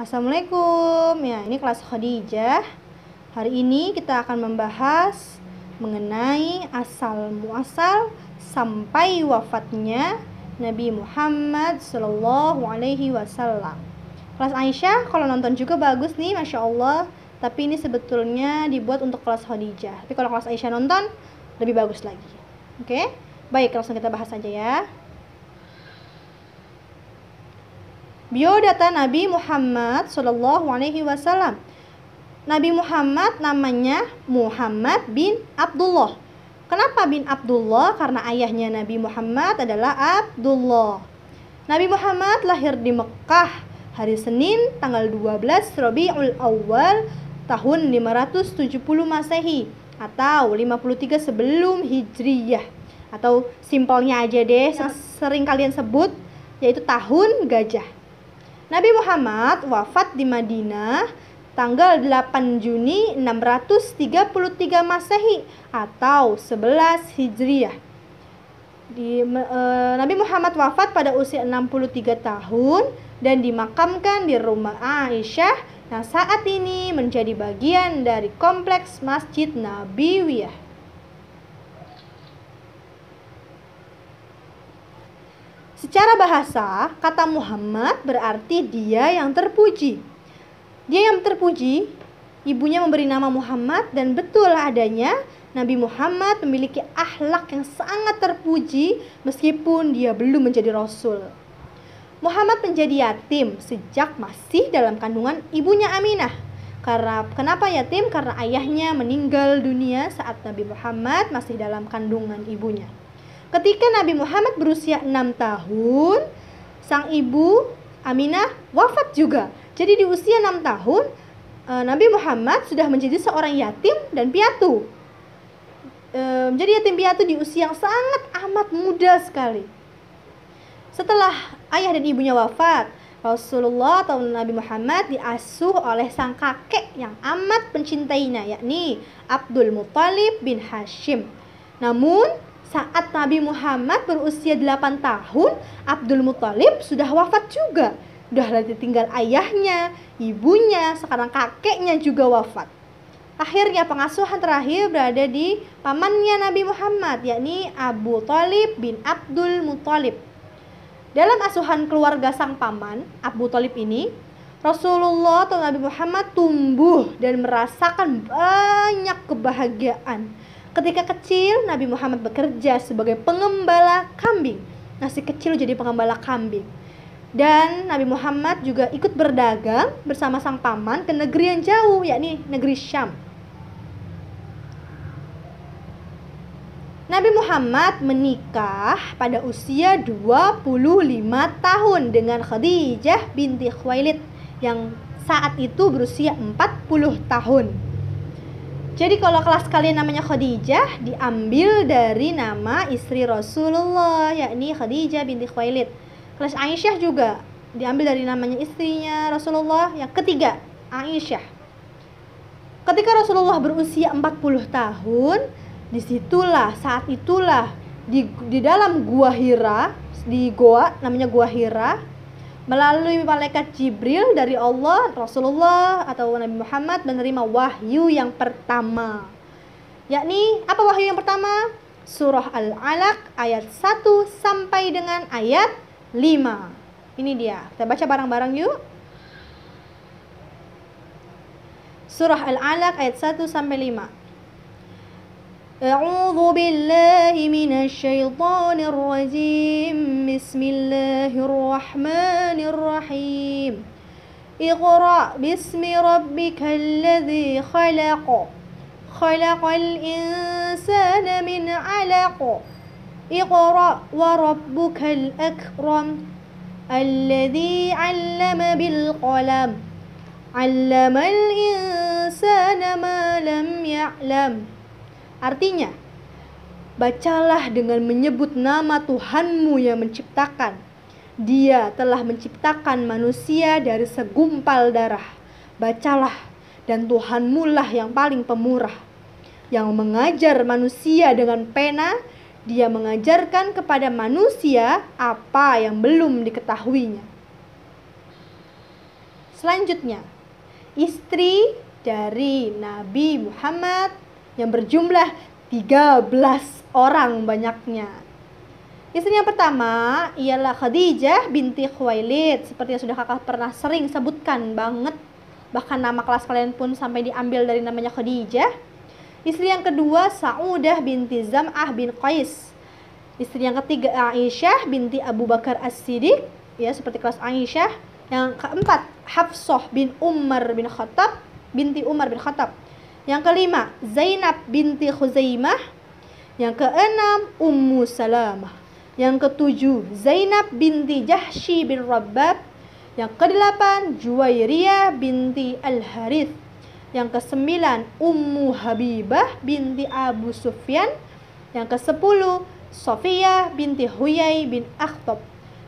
Assalamualaikum. Ya, ini kelas Khadijah. Hari ini kita akan membahas mengenai asal muasal sampai wafatnya Nabi Muhammad Sallallahu Alaihi Wasallam. Kelas Aisyah kalau nonton juga bagus nih, Masya Allah. Tapi ini sebetulnya dibuat untuk kelas Khadijah. Tapi kalau kelas Aisyah nonton lebih bagus lagi. Oke? Baik, langsung kita bahas saja ya. Biodata Nabi Muhammad Sallallahu Alaihi Wasallam. Nabi Muhammad namanya Muhammad bin Abdullah. Kenapa bin Abdullah? Karena ayahnya Nabi Muhammad adalah Abdullah. Nabi Muhammad lahir di Mekah hari Senin tanggal 12 Rabiul Awal tahun 570 Masehi atau 53 sebelum Hijriyah, atau simpelnya aja deh yang sering kalian sebut yaitu tahun gajah. Nabi Muhammad wafat di Madinah tanggal 8 Juni 633 Masehi atau 11 Hijriyah. Nabi Muhammad wafat pada usia 63 tahun dan dimakamkan di rumah Aisyah yang saat ini menjadi bagian dari kompleks Masjid Nabawiyah. Secara bahasa, kata Muhammad berarti dia yang terpuji. Dia yang terpuji, ibunya memberi nama Muhammad, dan betul adanya Nabi Muhammad memiliki akhlak yang sangat terpuji meskipun dia belum menjadi rasul. Muhammad menjadi yatim sejak masih dalam kandungan ibunya Aminah. Kenapa yatim? Karena ayahnya meninggal dunia saat Nabi Muhammad masih dalam kandungan ibunya. Ketika Nabi Muhammad berusia 6 tahun, sang ibu Aminah wafat juga. Jadi di usia 6 tahun, Nabi Muhammad sudah menjadi seorang yatim dan piatu. Jadi yatim piatu di usia yang sangat amat muda sekali. Setelah ayah dan ibunya wafat, Rasulullah atau Nabi Muhammad diasuh oleh sang kakek yang amat mencintainya, yakni Abdul Muthalib bin Hashim. Namun saat Nabi Muhammad berusia 8 tahun, Abdul Muthalib sudah wafat juga. Sudah ditinggal ayahnya, ibunya, sekarang kakeknya juga wafat. Akhirnya pengasuhan terakhir berada di pamannya Nabi Muhammad, yakni Abu Thalib bin Abdul Muthalib. Dalam asuhan keluarga sang paman, Abu Thalib ini, Rasulullah atau Nabi Muhammad tumbuh dan merasakan banyak kebahagiaan. Ketika kecil, Nabi Muhammad bekerja sebagai pengembala kambing. Masih kecil jadi pengembala kambing. Dan Nabi Muhammad juga ikut berdagang bersama sang paman ke negeri yang jauh, yakni negeri Syam. Nabi Muhammad menikah pada usia 25 tahun dengan Khadijah binti Khuwailid yang saat itu berusia 40 tahun. Jadi kalau kelas kalian namanya Khadijah, diambil dari nama istri Rasulullah, yakni Khadijah binti Khuwailid. Kelas Aisyah juga diambil dari namanya istrinya Rasulullah yang ketiga, Aisyah. Ketika Rasulullah berusia 40 tahun, saat itulah di dalam Gua Hira, di goa namanya Gua Hira, melalui malaikat Jibril dari Allah, Rasulullah atau Nabi Muhammad menerima wahyu yang pertama. Yakni, apa wahyu yang pertama? Surah Al-Alaq ayat 1 sampai dengan ayat 5. Ini dia. Kita baca bareng-bareng yuk. Surah Al-Alaq ayat 1 sampai 5. A'udzu billahi minasy syaithanir rajim. Bismillahirrahmanirrahim. Iqra bismi rabbikal ladzi khalaq. Khalaqal insana min 'alaq. Iqra wa rabbukal akram. Alladzi 'allama bil qalam. 'Allamal insana ma lam ya'lam. Artinya, bacalah dengan menyebut nama Tuhanmu yang menciptakan. Dia telah menciptakan manusia dari segumpal darah. Bacalah, dan Tuhanmu lah yang paling pemurah, yang mengajar manusia dengan pena. Dia mengajarkan kepada manusia apa yang belum diketahuinya. Selanjutnya, istri dari Nabi Muhammad yang berjumlah 13 orang banyaknya. Istri yang pertama ialah Khadijah binti Khuwailid, seperti yang sudah kakak pernah sering sebutkan banget. Bahkan nama kelas kalian pun sampai diambil dari namanya Khadijah. Istri yang kedua Sa'udah binti Zam'ah bin Qais. Istri yang ketiga Aisyah binti Abu Bakar As-Siddiq, ya seperti kelas Aisyah. Yang keempat Hafsah binti Umar bin Khattab. Yang kelima Zainab binti Khuzaimah. Yang keenam Ummu Salamah. Yang ketujuh Zainab binti Jahsy bin Rabbab. Yang kedelapan Juwairiyah binti Al-Harith. Yang kesembilan Ummu Habibah binti Abu Sufyan. Yang kesepuluh Sofiyah binti Huyai bin Akhtab.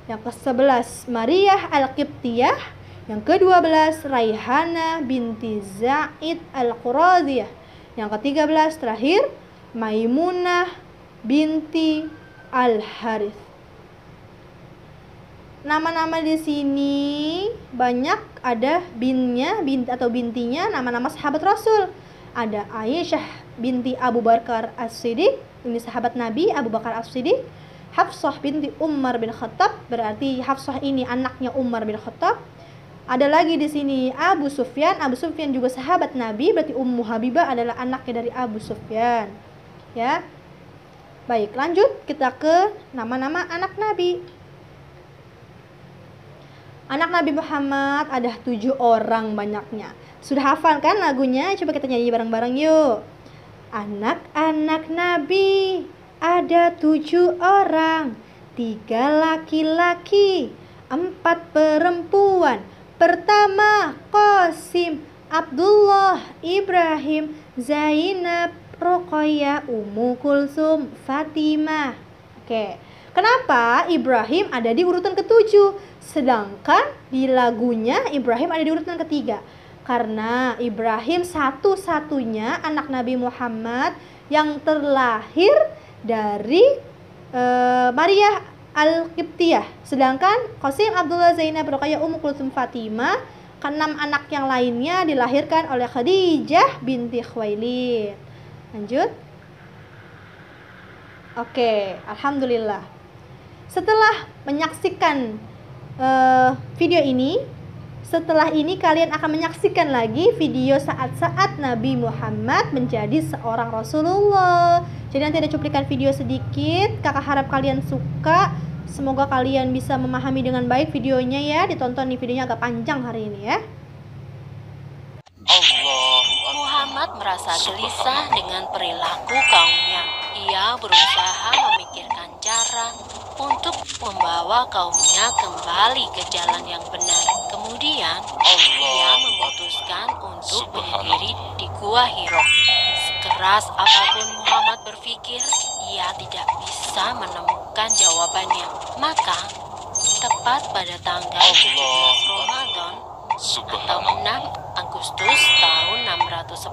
Yang ke-11 Maryah Al-Qibtiyah. Yang ke-12 Raihana binti Zaid Al-Quradiyah. Yang ke-13 terakhir Maimunah binti Al-Harith. Nama-nama di sini banyak ada bintinya, nama-nama sahabat Rasul. Ada Aisyah binti Abu Bakar As-Siddiq, ini sahabat Nabi Abu Bakar As-Siddiq. Hafsah binti Umar bin Khattab, berarti Hafsah ini anaknya Umar bin Khattab. Ada lagi di sini Abu Sufyan juga sahabat Nabi, berarti Ummu Habibah adalah anaknya dari Abu Sufyan. Ya. Baik, lanjut kita ke nama-nama anak Nabi. Anak Nabi Muhammad ada 7 orang banyaknya. Sudah hafal kan lagunya? Coba kita nyanyi bareng-bareng yuk. Anak-anak Nabi ada 7 orang, 3 laki-laki, 4 perempuan. Pertama Qasim, Abdullah, Ibrahim, Zainab, Ruqayyah, Ummu Kulsum, Fatimah. Oke, kenapa Ibrahim ada di urutan ke-7, sedangkan di lagunya Ibrahim ada di urutan ke-3? Karena Ibrahim satu-satunya anak Nabi Muhammad yang terlahir dari Maryah Al-Qibtiyah. Sedangkan Qasim, Abdullah, Zainab, Ruqayyah, Ummu Kulsum, Fatimah, ke-6 anak yang lainnya dilahirkan oleh Khadijah binti Khuwailid. Lanjut. Oke, alhamdulillah. Setelah menyaksikan video ini, setelah ini kalian akan menyaksikan lagi video saat-saat Nabi Muhammad menjadi seorang Rasulullah. Jadi nanti ada cuplikan video sedikit. Kakak harap kalian suka. Semoga kalian bisa memahami dengan baik videonya ya. Ditonton nih, videonya agak panjang hari ini ya. Muhammad merasa gelisah dengan perilaku kaumnya. Ia berusaha memikirkan cara untuk membawa kaumnya kembali ke jalan yang benar. Kemudian, ia memutuskan untuk berdiri di Gua Hiro. Sekeras apapun Muhammad berpikir, ia tidak bisa menemukan jawabannya. Maka, tepat pada tanggal 17 Ramadan atau 6 Agustus tahun 610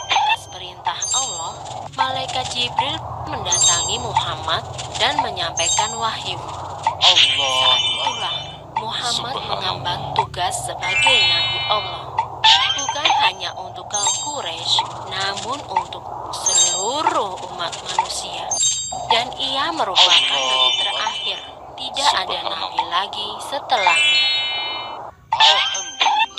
atas perintah Allah, malaikat Jibril mendatangi Muhammad dan menyampaikan wahyu. Saat itulah Muhammad mengemban tugas sebagai Nabi Allah, bukan hanya untuk kaum Quraisy, namun untuk seluruh umat manusia. Dan ia merupakan nabi terakhir, tidak ada nabi lagi setelahnya.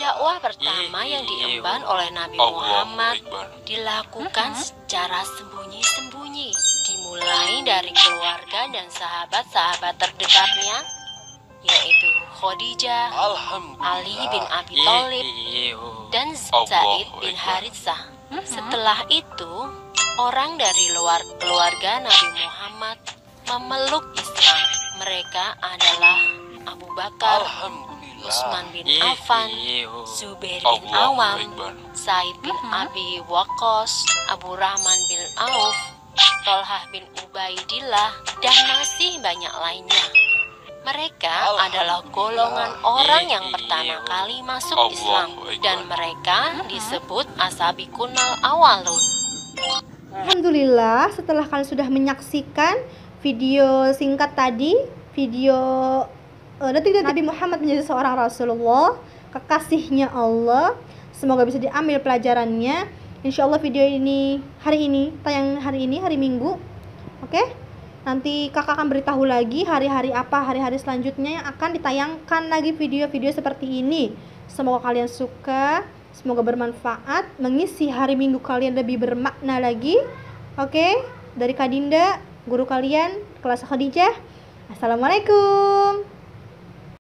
Dakwah pertama yang diemban oleh Nabi Muhammad dilakukan secara sembunyi-sembunyi, dimulai dari keluarga dan sahabat-sahabat terdekatnya, yaitu Khadijah, Ali bin Abi Thalib, dan Zaid bin Haritsah. Setelah itu, orang dari luar keluarga Nabi Muhammad memeluk Islam. Mereka adalah Abu Bakar, Utsman bin Affan, Zubair bin Awam, Sa'id bin Abi Waqqas, Abu Rahman bin Auf, Thalhah bin Ubaidillah, dan masih banyak lainnya. Mereka adalah golongan orang yang pertama kali masuk Islam, dan mereka disebut Asabiqunal Awalun. Alhamdulillah, setelah kalian sudah menyaksikan video singkat tadi, video detik Nabi Muhammad menjadi seorang Rasulullah, kekasihnya Allah. Semoga bisa diambil pelajarannya. Insya Allah video ini tayang hari ini, hari Minggu. Oke? Nanti kakak akan beritahu lagi hari-hari selanjutnya yang akan ditayangkan lagi video-video seperti ini. Semoga kalian suka, semoga bermanfaat, mengisi hari Minggu kalian lebih bermakna lagi. Oke? Dari Kak Dinda, guru kalian kelas Khadijah. Assalamualaikum.